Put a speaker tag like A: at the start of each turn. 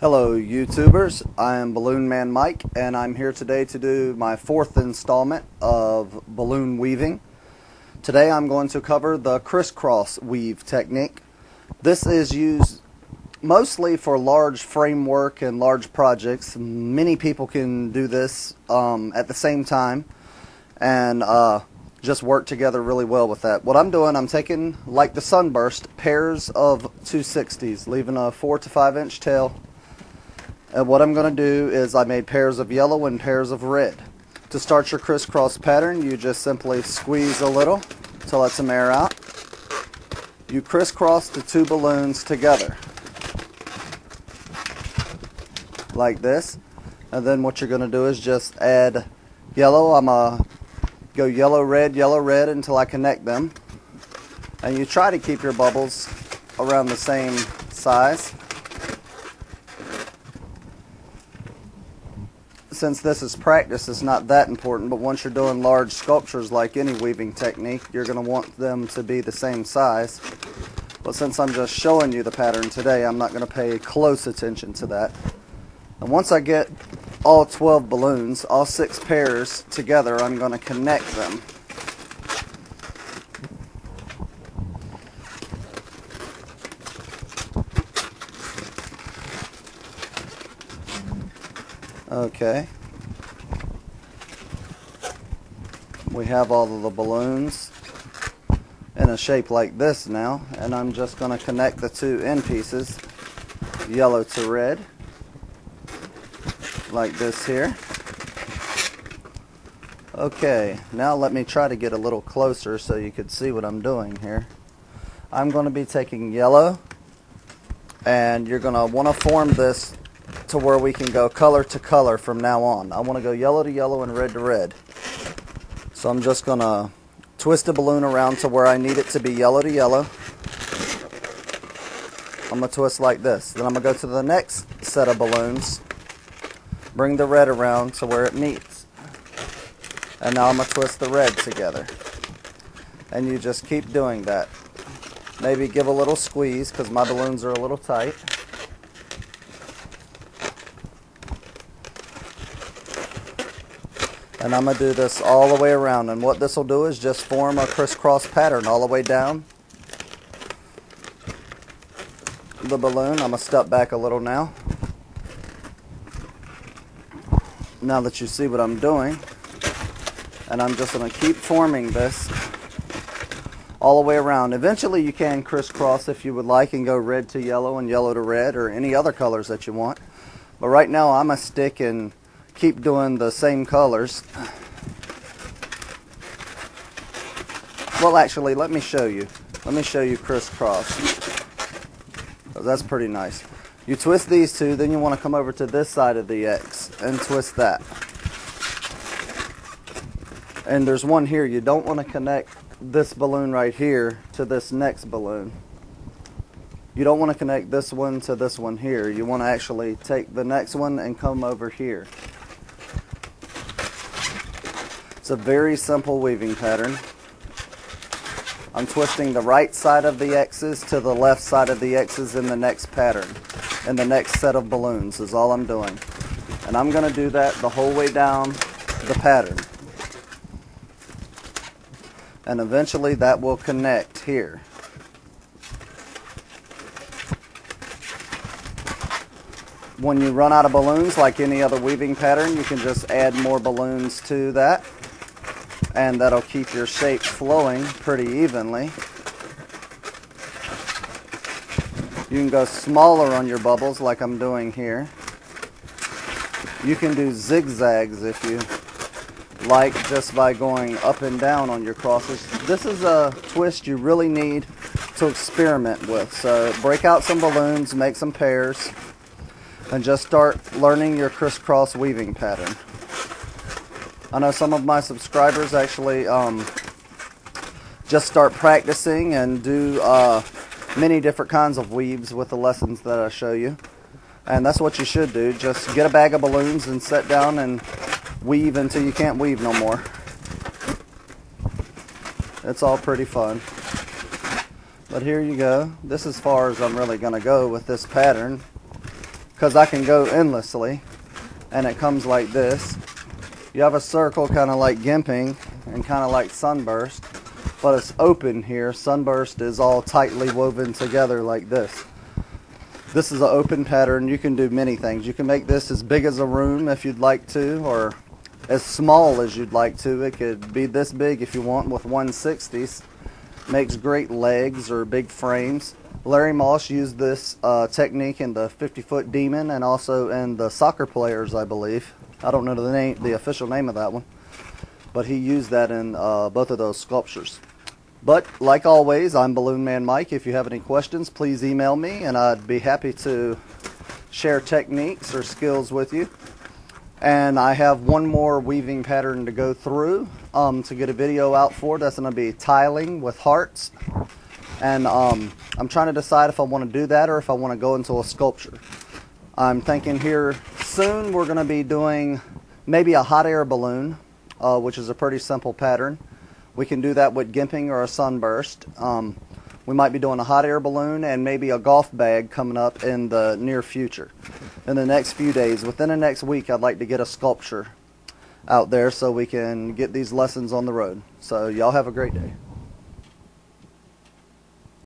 A: Hello YouTubers, I am Balloon Man Mike and I'm here today to do my fourth installment of balloon weaving. Today I'm going to cover the crisscross weave technique. This is used mostly for large framework and large projects. Many people can do this at the same time and just work together really well with that. What I'm doing, I'm taking, like the Sunburst, pairs of 260s, leaving a 4 to 5 inch tail. And what I'm going to do is I made pairs of yellow and pairs of red. To start your crisscross pattern, you just simply squeeze a little to let some air out. You crisscross the two balloons together, like this. And then what you're going to do is just add yellow. I'm going to go yellow, red until I connect them. And you try to keep your bubbles around the same size. Since this is practice, it's not that important, but once you're doing large sculptures like any weaving technique, you're going to want them to be the same size. But since I'm just showing you the pattern today, I'm not going to pay close attention to that. And once I get all 12 balloons, all 6 pairs together, I'm going to connect them. Okay, we have all of the balloons in a shape like this now, and I'm just going to connect the two end pieces, yellow to red, like this here. Okay, now let me try to get a little closer so you could see what I'm doing here. I'm going to be taking yellow, and you're going to want to form this to where we can go color to color from now on. I want to go yellow to yellow and red to red. So I'm just going to twist the balloon around to where I need it to be yellow to yellow. I'm going to twist like this. Then I'm going to go to the next set of balloons, bring the red around to where it meets. And now I'm going to twist the red together. And you just keep doing that. Maybe give a little squeeze because my balloons are a little tight. And I'm going to do this all the way around, and what this will do is just form a crisscross pattern all the way down the balloon. I'm going to step back a little now that you see what I'm doing, and I'm just going to keep forming this all the way around. Eventually you can crisscross if you would like and go red to yellow and yellow to red or any other colors that you want, but right now I'm going to stick and keep doing the same colors. Well, actually, let me show you. Let me show you crisscross. That's pretty nice. You twist these two, then you want to come over to this side of the X and twist that. And there's one here. You don't want to connect this balloon right here to this next balloon. You don't want to connect this one to this one here. You want to actually take the next one and come over here. It's a very simple weaving pattern. I'm twisting the right side of the X's to the left side of the X's in the next pattern. And the next set of balloons is all I'm doing. And I'm going to do that the whole way down the pattern. And eventually that will connect here. When you run out of balloons, like any other weaving pattern, you can just add more balloons to that. And that'll keep your shape flowing pretty evenly. You can go smaller on your bubbles like I'm doing here. You can do zigzags if you like, just by going up and down on your crosses. This is a twist you really need to experiment with. So break out some balloons, make some pairs, and just start learning your crisscross weaving pattern. I know some of my subscribers actually just start practicing and do many different kinds of weaves with the lessons that I show you. And that's what you should do. Just get a bag of balloons and sit down and weave until you can't weave no more. It's all pretty fun. But here you go. This is as far as I'm really going to go with this pattern. because I can go endlessly, and it comes like this. You have a circle kind of like gimping and kind of like sunburst, but it's open here. Sunburst is all tightly woven together like this. This is an open pattern. You can do many things. You can make this as big as a room if you'd like to, or as small as you'd like to. It could be this big if you want with 1/60. Makes great legs or big frames. Larry Moss used this technique in the 50-foot Demon and also in the Soccer Players, I believe. I don't know the official name of that one, but he used that in both of those sculptures. But like always, I'm Balloon Man Mike. If you have any questions, please email me, and I'd be happy to share techniques or skills with you. And I have one more weaving pattern to go through to get a video out for. That's going to be tiling with hearts. And I'm trying to decide if I want to do that or if I want to go into a sculpture. I'm thinking here soon we're going to be doing maybe a hot air balloon, which is a pretty simple pattern. We can do that with gimping or a sunburst. We might be doing a hot air balloon and maybe a golf bag coming up in the near future. In the next few days, within the next week, I'd like to get a sculpture out there so we can get these lessons on the road. So y'all have a great day.